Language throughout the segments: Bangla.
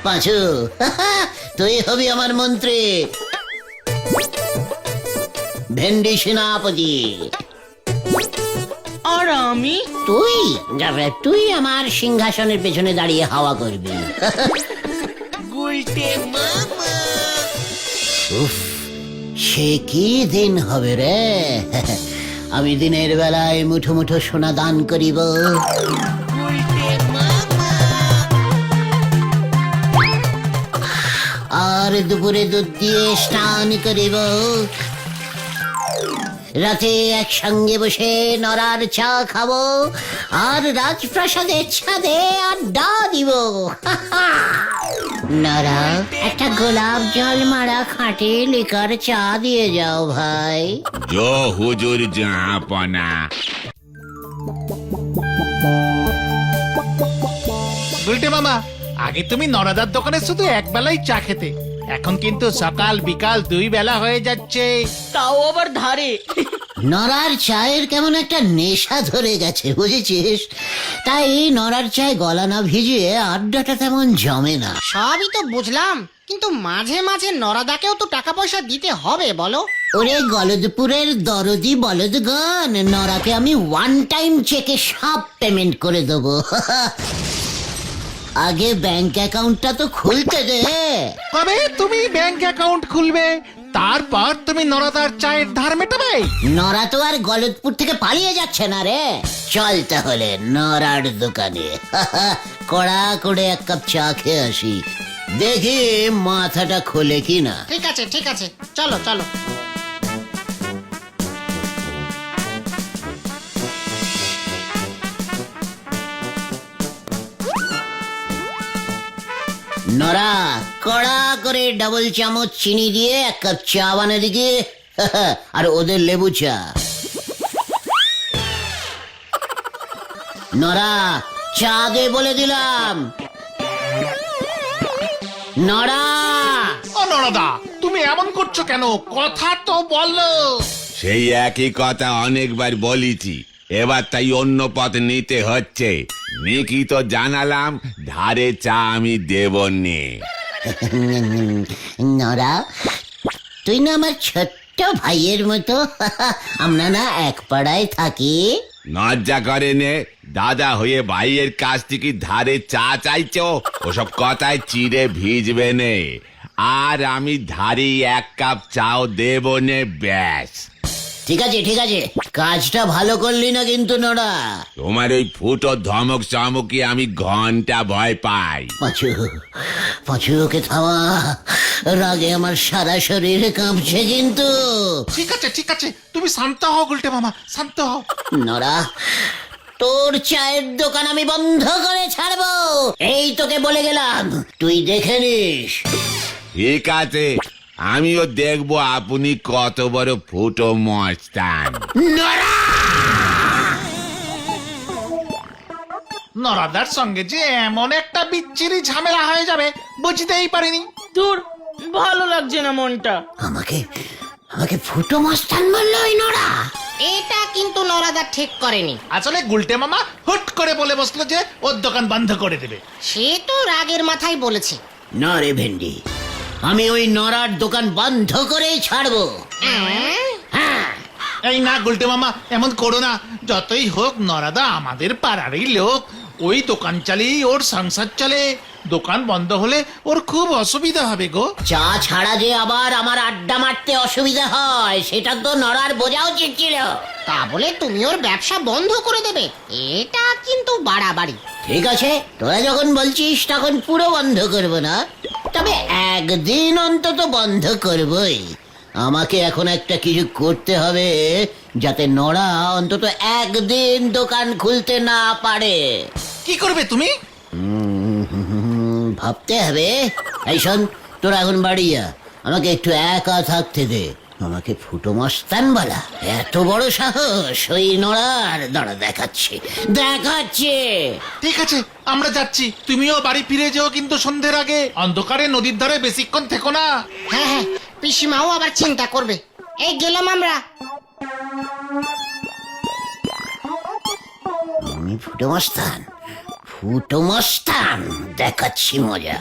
পাঁচু তুই হবি আমার মন্ত্রী, ভেন্ডি সেনাপতি। আর আমি? তুই আমার সিংহাসনের পেছনে দাঁড়িয়ে হাওয়া করবি। উফ, সে কি দিন হবে রে। আমি দিনের বেলায় মুঠো মুঠো সোনা দান করিব, আর দুপুরে দুধ দিয়ে স্নান করিব, রাতে একসঙ্গে বসে নরার চা খাবো, আর রাজপ্রাসাদের ছাদে আড্ডা দিব। নরা, একটা গোলাপ জল মারা খাঁটি লিকার চা দিয়ে যাও ভাই। জো হুজুর জাহাপনা। গুলটে মামা, আগে তুমি নরাদার দোকানে শুধু এক বেলাই চা খেতে, এখন কিন্তু সকাল বিকাল 2 বেলা হয়ে যাচ্ছে। তাও আবার ধারে। নরার চায়ের কেমন একটা নেশা ধরে গেছে বুঝেছিস, তাই নরার চায় গলা না ভিজিয়ে আড্ডাটা তেমন জমে না। সবই তো বুঝলাম, কিন্তু মাঝে মাঝে নরাদাকেও তো টাকা পয়সা দিতে হবে বলো। ওরে গলদপুরের দরদি বলদগণ, নরাকে আমি ওয়ান টাইম চেকে সব পেমেন্ট করে দেবো। আগে ব্যাংক অ্যাকাউন্টটা তো খুলতে দে। কবে তুমি ব্যাংক অ্যাকাউন্ট খুলবে, তারপর তুমি নরাদার চায়ের ধার মেটাবে? নরা তো আর গলদপুর থেকে পালিয়ে যাচ্ছে না রে। চল তাহলে নরার দোকানে কড়া করে এক কাপ চা খেয়ে আসি, দেখি মাথাটা খোলে কিনা। ঠিক আছে ঠিক আছে, চলো চলো। নরা, কড়া করে ডাবল চামচ চিনি দিয়ে এক কাপ চা বানা দিকে, আর ওদের লেবু চা। নরা, চা দে বলে দিলাম। নরা। ও নরাদা, তুমি এমন করছো কেন? কথা তো বলো। সেই একই কথা অনেকবার বলেছি, এবার তাই অন্য পথ নিতে হচ্ছে। নিকি তো জানালাম ধারে চা আমি দেব নে। নরা, তুই না আমার ছোট্ট ভাইয়ের মতো, আমরা না এক পাড়ায় থাকি। লজ্জা করে নে, দাদা হয়ে ভাইয়ের কাছ থেকে ধারে চা চাইছো? ওসব কথায় চিড়ে ভিজবে নে, আর আমি ধারে এক কাপ চাও দেব নে, ব্যাস। ঠিক আছে ঠিক আছে, কাজটা ভালো করলি না কিন্তু নরা। তোমার ওই ফুটো ধমক চমকি আমি ঘন্টা ভয় পাই। পাঁচু, পাঁচু ওকে থামা, রাগে আমার সারা শরীর কাঁপছে কিন্তু। ঠিক আছে ঠিক আছে, তুমি শান্ত হও গুলটে মামা, শান্ত হও। নরা, তোর চায়ের দোকান আমি বন্ধ করে ছাড়বো, এই তোকে বলে গেলাম, তুই দেখে নিস। ঠিক আছে, আমিও দেখবো আপনি কত বড় ফুটো মস্তান। নরাদার সঙ্গে যে এমন একটা বিচ্ছিরি ঝামেলা হয়ে যাবে বুঝতেই পারিনি। দূর, ভালো লাগছে না মনটা। আমাকে আমাকে ফুটো মস্তান বললো ওই নরা। এটা কিন্তু নরাদা ঠিক করেনি। আসলে গুলটে মামা হুট করে বলে বসলো যে ওর দোকান বন্ধ করে দেবে। সে তো রাগের মাথায় বলেছে। না রে ভেন্ডি, আমি ওই নরার দোকান বন্ধ করেই ছাড়বো। হ্যাঁ, এই না গুলটে মামা, এমন করো না। যতই হোক নরাদা আমাদের পাড়ারই লোক, ওই দোকান চালিয়ে ওর সংসার চলে। দোকান বন্ধ হলে ওর খুব অসুবিধা হবে গো। চা ছাড়া যে আবার আমার আড্ডা মারতে অসুবিধা হয়, সেটা তো নরার বোঝা উচিত ছিল। তা বলে তুমি ওর ব্যবসা বন্ধ করে দেবে, এটা কিন্তু বাড়াবাড়ি। ঠিক আছে, তোরা যখন বলছিস তখন পুরো বন্ধ করব না, তবে একদিন অন্তত বন্ধ করবই। আমাকে এখন একটা কিছু করতে হবে, যাতে নরা অন্তত একদিন দোকান খুলতে না পারে। কি করবে তুমি? ভাবতে হবে। এই শোন, তোরা এখন বাড়ি যা, আমাকে একটু একা থাকতে দে। আমাকে ফুটো মস্তান বলা, এত বড় সাহস ওই নড়ার? দাঁড়া দেখাচ্ছে দেখাচ্ছে। ঠিক আছে, আমরা যাচ্ছি। তুমিও বাড়ি ফিরে যেও কিন্তু সন্ধ্যের আগে। অন্ধকারে নদীর ধারে বেশিক্ষণ থেকো না। হ্যাঁ হ্যাঁ, পিসিমাও আবার চিন্তা করবে। এই গেলাম আমরা। আমি ফুটো মস্তান, ফুটো মস্তান, দেখাচ্ছি মজা।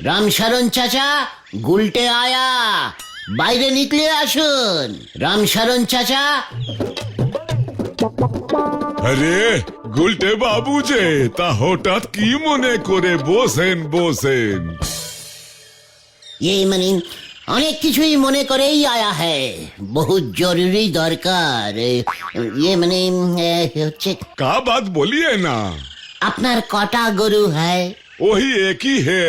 রামশরণ চাচা, গুলটে আয়া, বাইরে নিকলে আসুন। রামশরণ চাচা। আরে গুলটে বাবু যে, তা হঠাৎ কি মনে করে বসেন বসেন। ये মানে অনেক কিছুই মনে করেই আয়া হ্যায়, বহুত জরুরি দরকার। ये মানে হচ্ছে का बात बोलिए ना। আপনার কটা গরু হ্যায়? वही एक ही है।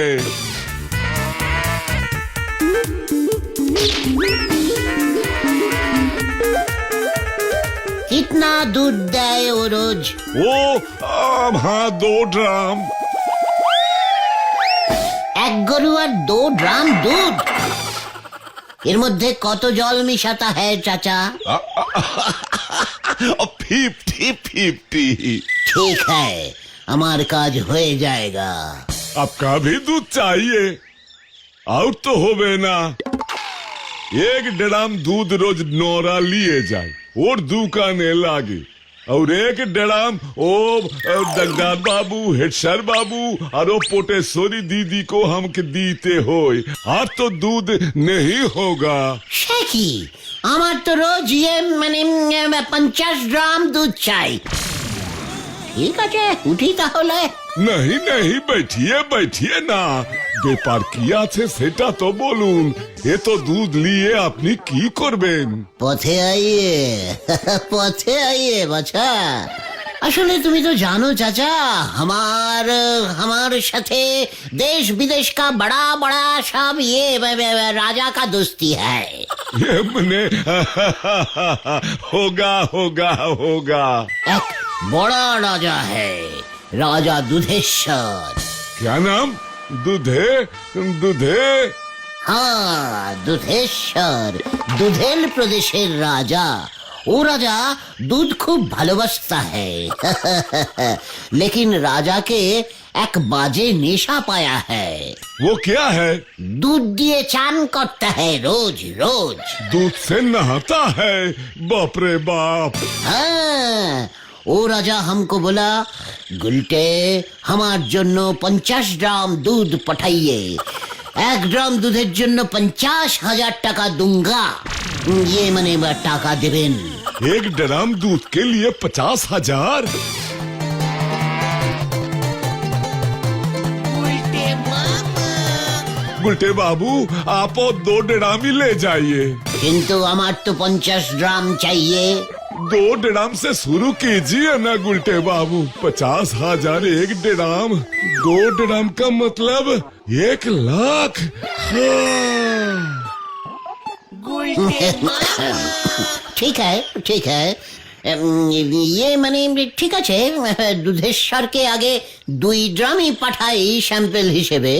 कितना दूध দেয় ও রোজ? वो हाँ 2 ड्राम। এক গরু আর 2 ড্রাম দুধ? এর মধ্যে কত জল মিশাতা হ্যায় চাচা? 50-50। ঠিক হ্যায়, আমার কাজ হয়ে जाएगा। आपका भी दूध चाहिए? आउट तो होवे ना। 1 ड्राम दूध रोज नौरा लिए जाए और दुकाने लागे, और 1 ड्राम ओ जगदार बाबू, हेडसर बाबू और ओ पोटेश्वरी दीदी को हमके दीते होए, আর तो दूध नहीं होगा। সে কি, আমার তো রোজ মানে 50 গ্রাম দুধ চাই। ঠিক আছে, উঠি তাহলে। नहीं नहीं, बैठिए बैठिए ना। ব্যাপার কি আছে সেটা তো বলুন। এ তো দুধ নিয়ে আপনি কি করবেন? পথে আইয়ে পথে আইয়ে বাছা। আসলে তুমি তো জানো চাচা, हमार সাথে देश विदेश का बड़ा बड़ा सब ये राजा का दोस्ती है। ये मने होगा होगा होगा। एक बड़ा राजा है, राजा दुधेश्वर। क्या नाम? दूधे दूधे। हाँ, দুধেশ্বর, দুধেল প্রদেশের রাজা। ও রাজা दूध खूब ভালোবাসতা है। लेकिन राजा के एक बाजे नेशा पाया है। वो क्या है? दूध दिए चान करता है रोज रोज। दूध से नहाता है? बाप रे बाप। हाँ, ও রাজা हमको बोला, गुलटे हमार জন্য 50 গ্রাম দুধ পাঠাইয়ে। 1 গ্রাম দুধের জন্য 50,000 টাকা दूंगा। ये মানে টাকা দেবেন। 1 ड्राम दूध के लिए 50,000? गुलटे बाबू, आप 2 ड्राम ही ले जाइए। কিন্তু আমার তো 50 গ্রাম চাইয়ে। 2 ड्राम से शुरू कीजिए ना गुलटे बाबू। 50,000 1 ड्राम, 2 ड्राम का मतलब 1 लाख। हाँ। ঠিক है ঠিক है। ये মানে ঠিক আছে, দুধেশ্বরকে আগে 2 ড্রামই পাঠাই স্যাম্পল হিসেবে।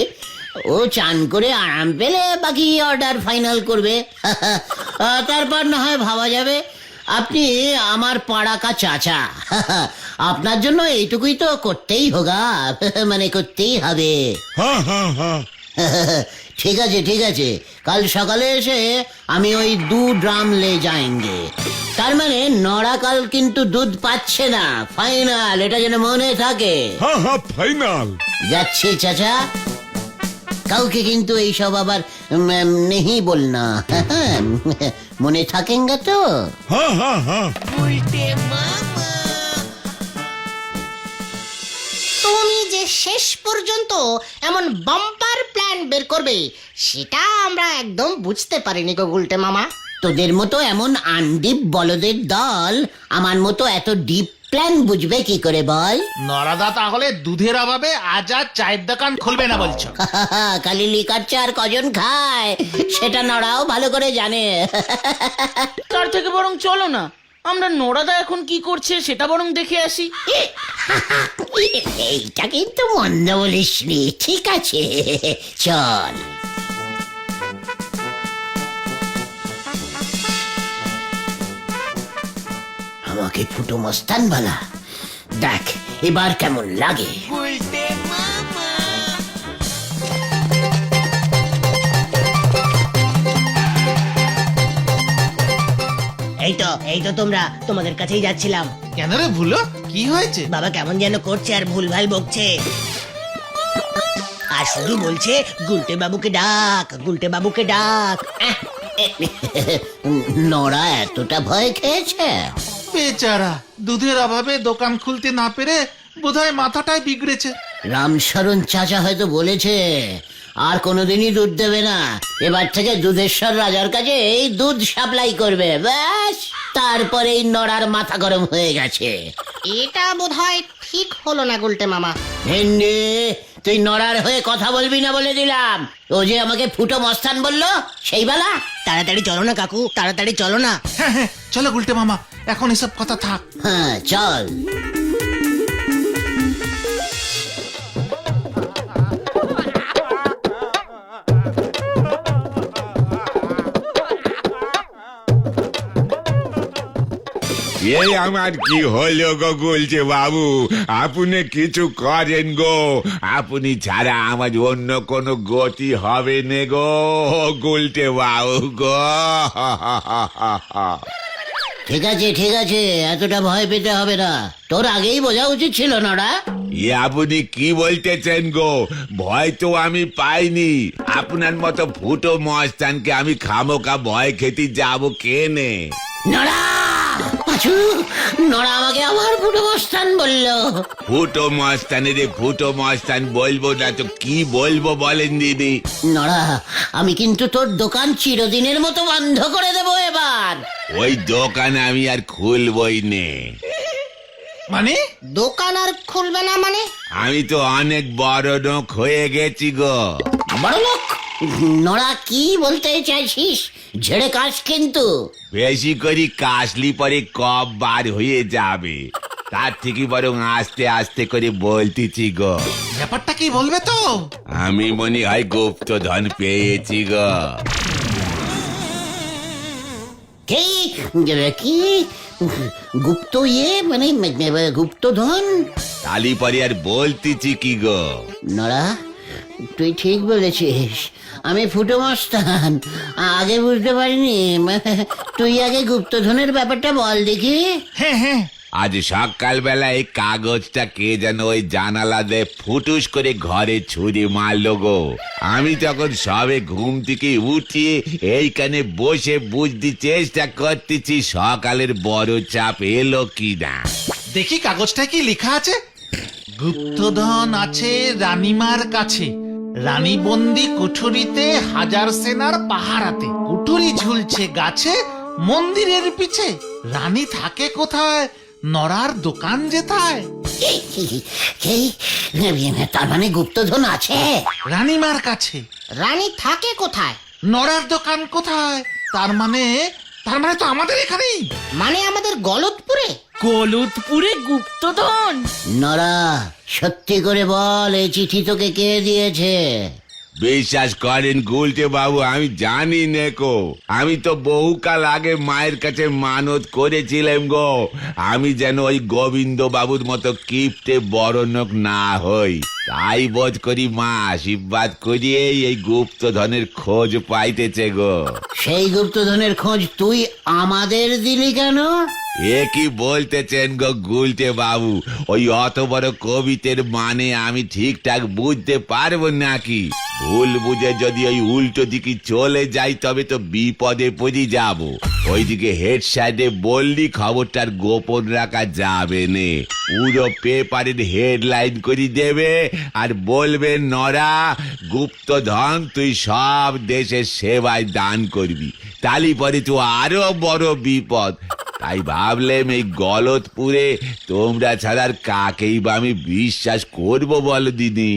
ও চান করে আরাম পেলে বাকি অর্ডার ফাইনাল করবে। তারপর না হয় ভাবা যাবে। আপনি আমার পাড়া কা চাচা, আপনার জন্য এইটুকুই তো করতেই হোগা, মানে করতেই হবে। हाँ हाँ हाँ। ঠিক আছে ঠিক আছে, কাল সকালে এসে আমি ওই 2 ড্রাম লে যাएंगे। তার মানে নড়া কাল কিন্তু দুধ পাচ্ছে না, ফাইনাল, এটা যেন মনে থাকে। हाँ हाँ फाइनल। যাচ্ছি চাচা, কাউকে কিন্তু এইসব আবার নেহি বলনা। মনে থাকেঙ্গা তো? हाँ हाँ हाँ। তুমি যে শেষ পর্যন্ত এমন বাম্পার প্ল্যান বের করবে, সেটা আমরা একদম বুঝতে পারিনি গো গুলটে মামা। তোদের মতো এমন আনডিপ বলদের দল আমার মতো এত ডিপ প্ল্যান বুঝবে কি করে বল? নরাদা তাহলে দুধের অভাবে আজ আর চায়ের দোকান খুলবে না বলছো? কালি লিকার চা আর কজন খায় সেটা নড়াও ভালো করে জানে। তার থেকে বরং চলো না, আমরা নোরাদা এখন কি করছে সেটা বরং দেখে আসি। এইটা কিন্তু মন্দ বলিসনি, ঠিক আছে চল। আমাকে ফুটো মস্তান বলা, দেখ এবার কেমন লাগে। এই তো তোমরা, তোমাদের কাছেই যাচ্ছিলাম। কেন রে ভুলো, কি হয়েছে? বাবা কেমন যেন করছে আর ভুলভাল বকছে, আর শুধু বলছে গুলটে বাবুকে ডাক, গুলটে বাবুকে ডাক। নড়া এতটা ভয় খেয়েছে? বেচারা দুধের অভাবে দোকান খুলতে না পেরে বোধহয় মাথাটাই বিগড়েছে। রামশরণ চাচা হয়তো বলেছে আর কোনোদিনই দুধ দেবে না, এবার থেকে দুধেশ্বর রাজার কাছে এই দুধ সাপ্লাই করবে, ব্যাস। তারপরে এই নড়ার মাথা গরম হয়ে গেছে। এটা বোধহয় ঠিক হলো না গুলটে মামা। ভেন্ডি, তুই নড়ার হয়ে কথা বলবি না বলে দিলাম। ও যে আমাকে ফুটো মস্তান বললো সেই বেলা। তাড়াতাড়ি চলো না কাকু, তাড়াতাড়ি চলো না। হ্যাঁ হ্যাঁ, চলো গুলটে মামা, এখন এসব কথা থাক। হ্যাঁ চল। এই আমার কি হলো গো গুলটে বাবু, আপনি কিছু করেন গো, আপনি ছাড়া আমার অন্য কোনো গতি হবে নে গো গুলটে বাবু গো। ঠিক আছে ঠিক আছে, এতটা ভয় পেতে হবে না। তোর আগেই বোঝা উচিত ছিল নড়া। আপনি কি বলতেছেন গো? ভয় তো আমি পাইনি, আপনার মতো ফুটো মস্তানকে আমি খামোকা ভয় খেতে যাবো কেনে? নড়া, পাঁচু, নড়া আমাকে আবার ফুটো মস্তান বললো। ফুটো মস্তানে রে ফুটো মস্তান বলবো না তো কি বলবো বলেন দিদি? নড়া, আমি কিন্তু তোর দোকান চিরদিনের মতো বন্ধ করে দেবো এবার। ওই দোকান আমি আর খুলবই নে। মানে দোকান আর খুলবে না মানে? আমি তো অনেক বড় লোক হয়ে গেছি গো। বড় লোক? নড়া কি বলতে চাইছিস? ঝেড়ে কাজ কিন্তু। বেশি করে কাশলি পরে কব বার হয়ে যাবে, তার থেকে বরং আস্তে আস্তে করে বলতেছি গো। ব্যাপারটা কি বলবে তো? আমি মনে হয় গুপ্তধন পেয়েছি গো। কি কি গুপ্ত মানে গুপ্তধন? তালি পরে আর বলতেছি কি গো। নড়া, তুই ঠিক বলেছিস, আমি ফুটো মস্তান, আগে বুঝতে পারিনি। তুই আগে গুপ্তধনের ব্যাপারটা বল দেখি। হ্যাঁ হ্যাঁ, আজ সকালবেলা এই কাগজটা কে যেন ওই জানালা দিয়ে ফুটুস করে ঘরে ছুরি মারলো গো। আমি তখন সবে ঘুম থেকে উঠিয়ে এইখানে বসে বুঝতে চেষ্টা করতেছি সকালের বড় চাপ এলো কি না। দেখি কাগজটা কি লেখা আছে। গুপ্তধন আছে রানীমার কাছে, রানী বন্দি কুঠুরিতে, হাজার সেনার পাহারাতে, কুঠুরি ঝুলছে গাছে মন্দিরের পিছে, রানী থাকে কোথায়, নড়ার দোকান যেথায়। তার মানে গুপ্তধন আছে রানীমার কাছে, রানী থাকে কোথায়? নড়ার দোকান কোথায়, তার মানে তো আমাদের এখানেই। মানে আমাদের গলতপুরে? গলতপুরে গুপ্তধন? নড়া, সত্যি করে বল, এই চিঠি তোকে কে দিয়েছে? বিশ্বাস করেন গুলটে বাবু, আমি জানি নেকো। আমি তো বহুকাল আগে মায়ের কাছে মানত করেছিলাম গো, আমি যেন ওই গোবিন্দ বাবুর মতো কিপ্টে বড় লোক না হই। তাই বোধ করি মা আশীর্বাদ করিয়ে এই গুপ্তধনের খোঁজ পাইতেছে গো। সেই গুপ্তধনের খোঁজ তুই আমাদের দিলি কেন? এ কি বলতেছেন গো গুলটে বাবু? ওই অত বড় কবিতের মানে আমি ঠিকঠাক বুঝতে পারবো নাকি? ভুল বুঝে যদি ওই উল্টো দিকে চলে যাই তবে তো বিপদে পড়ে যাব। ওইদিকে হেড সাইডে বললি খবরটার গোপন রাখা যাবে নে, পুরো পেপারের হেডলাইন করে দেবে আর বলবে নড়া গুপ্তধন তুই সব দেশের সেবায় দান করবি, তালি পরে তো আরো বড় বিপদ। তাই ভাবলাম এই গলতপুরে তোমরা ছাড়ার কাকেই বা আমি বিশ্বাস করবো বলো দিদি?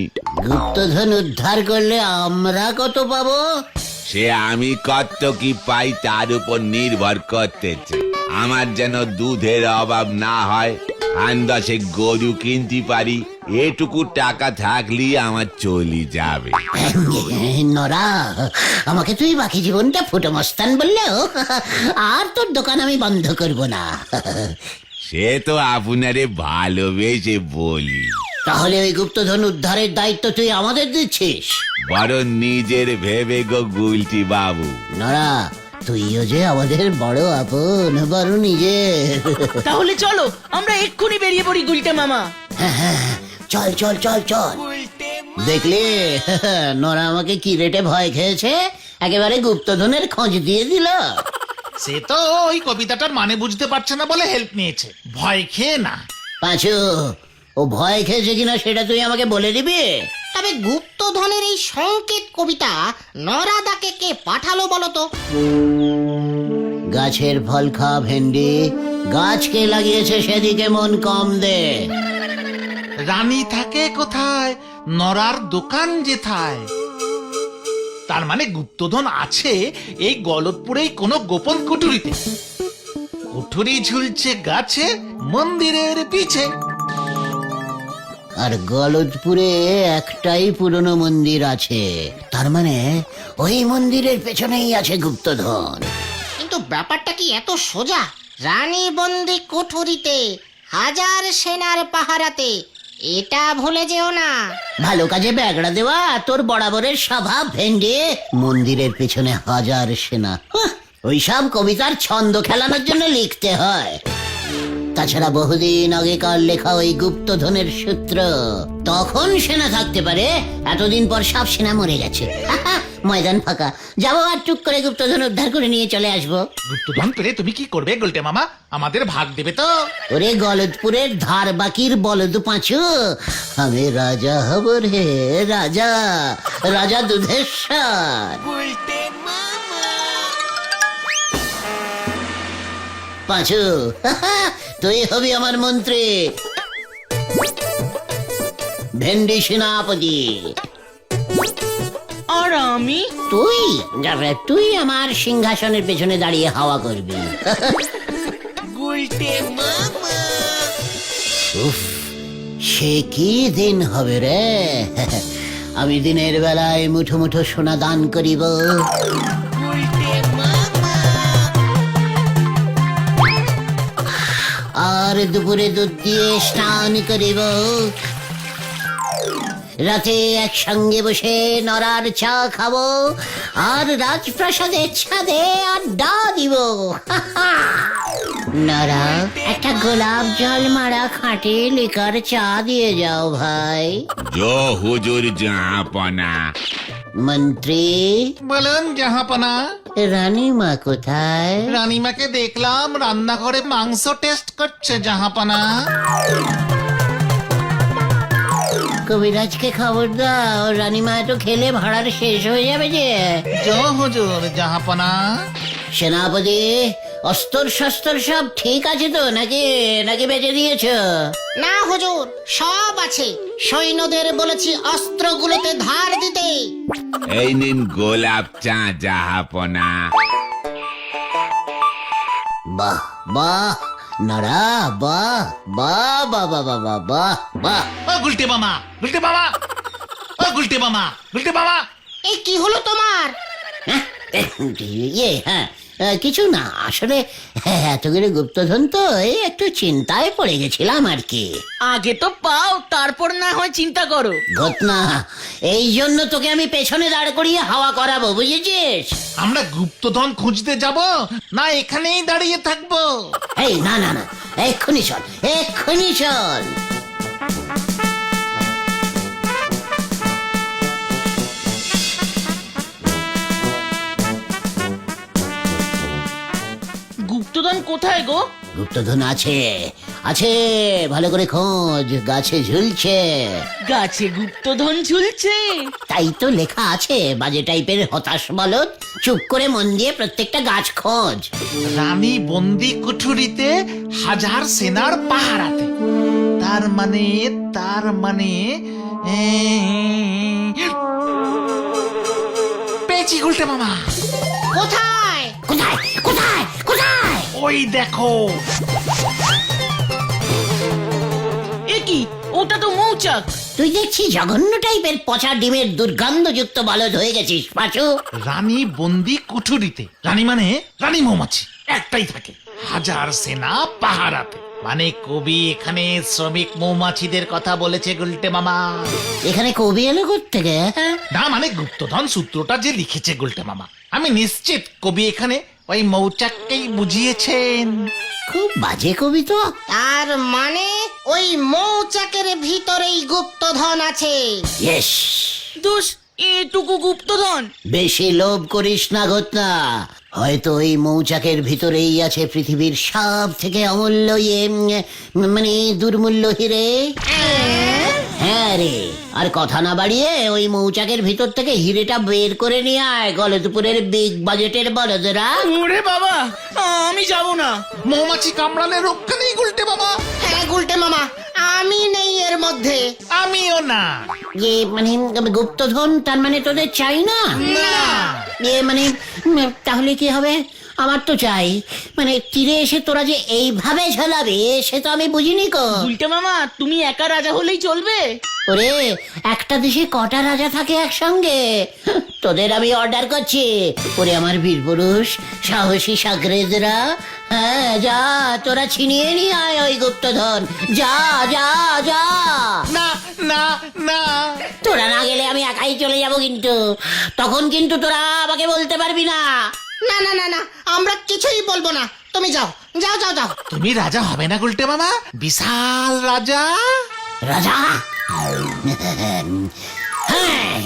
গুপ্তধন উদ্ধার করলে আমরা কত পাবো? সে আমি কত কি পাই তার উপর নির্ভর করতেছে। আমার যেন দুধের অভাব না হয়, আন্দাজে গরু কিনতে পারি, এটুকু টাকা থাকলে আমার চলে যাবে। নড়া, আমাকে তুই বাকি জীবনটা ফুটো মস্তান বললেও আর তোর দোকান আমি বন্ধ করব না। সে তো আপনারে ভালোবেসে বলি। তাহলে ওই গুপ্তধন উদ্ধারের দায়িত্ব তুই আমাদের দিচ্ছিস? বড় নিজের ভেবে গো গুলটি বাবু। নড়া, তুইও যে আমাদের বড় আপন, বড় নিজের। তাহলে চলো আমরা এক্ষুনি বেরিয়ে পড়ি গুলটে মামা। চল চল চল চল। দেখলি নোরা আমাকে কি রেটে ভয় খেয়েছে, একেবারে গুপ্তধনের খোঁজ দিয়ে দিল। সে তো ওই কবিতাটার মানে বুঝতে পারছে না বলে হেল্প নিয়েছে, ভয় খেয়ে না। পাঁচু, ও ভয় খেয়েছে কিনা সেটা তুই আমাকে বলে দিবি? তবে গুপ্তধনের এই সংকেত কবিতা নরাদাকে কে পাঠালো বলো তো? গাছের ফল খা ভেন্ডি, গাছকে লাগিয়েছে সেদিকে মন কম দে। রানী থাকে কোথায়, নরার দোকান যেথায়। তার মানে গুপ্তধন আছে এই গলতপুরেই কোনো গোপন কুঠুরিতে। কুঠুরি ঝুলছে গাছে, মন্দিরের পিছে। আর গলদপুরে একটাই পুরনো মন্দির আছে, তার মানে ওই মন্দিরের পেছনেই আছে গুপ্তধন। কিন্তু ব্যাপারটা কি এত সোজা? রানী বন্দি কুঠুরিতে, হাজার সেনার পাহারাতে, এটা ভুলে যেও না। ভালো কাজে ব্যাগড়া দেওয়া তোর বরাবরের স্বভাব ভেন্ডি। মন্দিরের পেছনে হাজার সেনা, ওইসব কবিতার ছন্দ খেলানোর জন্য লিখতে হয়। তাছাড়া বহুদিন আগেকার লেখা ওই গুপ্তধনের সূত্র, তখন সেনা থাকতে পারে, এতদিন পর সব সেনা মরে গেছে। ময়দান ফাঁকা, যাবো আর টুক করে গুপ্তধন উদ্ধার করে নিয়ে চলে আসবো। গুপ্তধন পেলে তুমি কি করবে গুলটে মামা? আমাদের ভাগ দেবে তো? ওরে গলদপুরের ধার বাকির বলদ পাঁচু, আমি রাজা হব রে, রাজা, রাজা দুধেশ্বর। পাঁচু, তুই হবি আমার মন্ত্রী, ভেন্ডি সেনাপতি। আর আমি? তুই আমার সিংহাসনের পেছনে দাঁড়িয়ে হাওয়া করবি। উফ, সে কি দিন হবে রে! আমি দিনের বেলায় মুঠো মুঠো সোনা দান করিব, আর দুপুরে দুধ দিয়ে স্নান করিব, রাতে একসঙ্গে বসে নরার চা খাবো, আর রাজপ্রাসাদের ছাদে আড্ডা দিব। নরা, একটা গোলাপ জল মারা খাঁটি লিকার চা দিয়ে যাও ভাই। জো হুজুর জাহাপনা। মন্ত্রী, বলুন জাহাপনা। রানীমা কোথায়? রানীমাকে দেখলাম রান্নাঘরে মাংস টেস্ট করছে জাহাপনা। কবিরাজকে খবর দাও, রানীমা তো খেলে ভাড়ার শেষ হয়ে যাবে যে। জো হুজুর জাহাপনা। সেনাপতি, অস্ত্র শস্ত্র সব ঠিক আছে তো, নাকি নাকি বেঁচে দিয়েছ? না হুজুর, সব আছে। সৈন্যদের বলেছি অস্ত্রগুলোতে ধার দিতে। এই নিন গোলাপ চা জাহাপনা। বাহ বাহ নরা, বাহ বাহ বাহ বাহ বাহ বাহ বাহ বাহ। ও গুলটে মামা, গুলটে মামা, ও গুলটে মামা, গুলটে মামা। এই কি হলো তোমার? হ্যাঁ, কিছু না, আসলে এতগুলো গুপ্তধন তো এই একটু চিন্তায় পড়ে গেছিলাম আর কি। আগে তো পাও, তারপর না হয় চিন্তা করো। ঘটনা, এই জন্য তোকে আমি পেছনে দাঁড় করিয়ে হাওয়া করাবো, বুঝেছিস? আমরা গুপ্তধন খুঁজতে যাব না এখানেই দাঁড়িয়ে থাকবো? এই না না না, এক্ষুনি চল, এক্ষুনি চল। গুপ্তধন কোথায় গো? গুপ্তধন আছে, আছে, ভালো করে খোঁজ, গাছে ঝুলছে। গাছে গুপ্তধন ঝুলছে? তাই তো লেখা আছে, বাজে টাইপের হতাশ বলদ, চুপ করে মন দিয়ে প্রত্যেকটা গাছ খোঁজ। রানী বন্দি কুঠুরিতে, হাজার সেনার পাহারাতে। তার মানে পেয়েছি গুলটে মামা। কোথায়? কোথায় কোথায় কোথায়? ওই দেখো। এ কি, ওটা তো মৌচাক। তুই দেখছি জঘন্য টাইপের পচা ডিমের দুর্গন্ধযুক্ত বলদ হয়ে গেছিস পাঁচু। রানী বন্দি কুঠুরিতে, রানী মানে রানী মৌমাছি একটাই থাকে, হাজার সেনা পাহারাতে। মানে কবি এখানে শ্রমিক মৌমাছিদের কথা বলেছে গুলটে মামা। এখানে কবি এলো কোত্থেকে? না মানে গুপ্তধন সূত্রটা যে লিখেছে গুলটে মামা, আমি নিশ্চিত কবি এখানে ওই মৌচাককেই বুঝিয়েছেন। খুব বাজে কবি তো। আর মানে ওই মৌচাকের ভিতরেই গুপ্তধন আছে। ইয়েস, দোষ এটুকু গুপ্তধন। বেশি লোভ করিস না ঘটনা। হয়তো ওই মৌচাকের ভিতরেই আছে পৃথিবীর সব থেকে অমূল্য মানে দুর্মূল্য হিরে। হ্যাঁ রে, আর কথা না বাড়িয়ে ওই মৌচাকের ভিতর থেকে হিরেটা বের করে নিয়ে আয়, গলতপুরের বিগ বাজেটের বড়দেরা। ওরে বাবা, আমি যাব না। মৌমাছি কামড়ালে রক্ষা নেই গুলটে মামা। হ্যাঁ গুলটে মামা, আমি নেই এর মধ্যে। আমিও না। মানে গুপ্তধন তার মানে তোদের চাই না? মানে তাহলে কি হবে? আমার তো চাই। মানে তীরে এসে তোরা যে এইভাবে ঝোলাবে সে তো আমি বুঝিনি কো। উল্টে মামা, তুমি একা রাজা হলেই চলবে? ওরে, একটা দেশে কটা রাজা থাকে একসঙ্গে? তোদের আমি অর্ডার করছি। ওরে আমার বীর পুরুষ, সাহসী সাগরেদরা, হ্যাঁ যা, তোরা ছিনিয়ে নিয়ে আয় ওই গুপ্তধন। যা যা যা। না না না, তোরা না গেলে আমি একাই চলে যাব, কিন্তু তখন কিন্তু তোরা আমাকে বলতে পারবি না। না না না না, আমরা কিছুই বলবো না, তুমি যাও যাও যাও যাও। তুমি রাজা হবে না গুলটে মামা? বিশাল রাজা। রাজা? হ্যাঁ,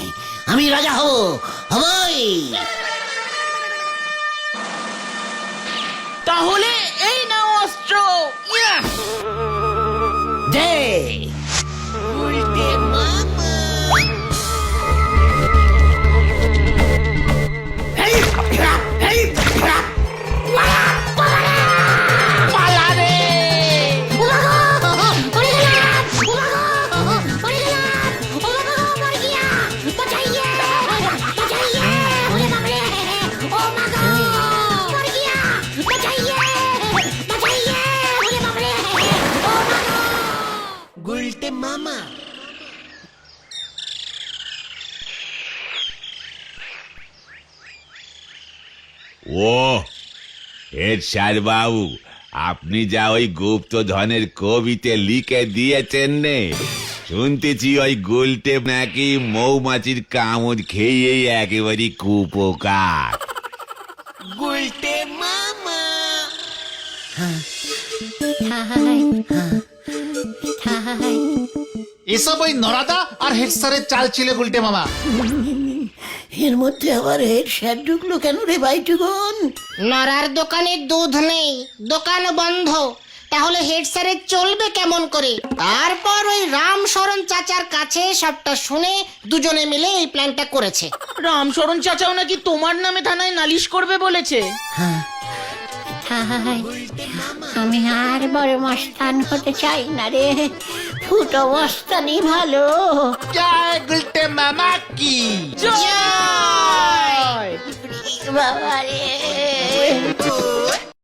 আমি রাজা হবই। তাহলে এই নাও অস্ত্র। ইয়া! দে। ও হেড স্যার বাবু, আপনি যা ওই গুপ্তধনের কবিতে লিখে দিয়েছেন নে, শুনতেছি ওই গুলটে নাকি মৌমাছির কামড় খেয়েই একেবারে কুপোকার। এসব ওই নরাদা আর হেড স্যারের চাল ছিল গুলটে মামা। এর মধ্যে আবার হেড স্যার ঢুকলো কেন রে বাইটুগন? নরার দোকানে দুধ নেই, দোকান বন্ধ, তাহলে হেড স্যারের চলবে কেমন করে? তারপর ওই রামশরণ চাচার কাছে সবটা শুনে দুজনে মিলে এই প্ল্যানটা করেছে। রামশরণ চাচাও নাকি তোমার নামে থানায় নালিশ করবে বলেছে। আমি আর বড় মস্তান হতে চাই না রে, ফুটো মস্তানি ভালো। জয় গুলটে মামা কি জয়! বাবা রে।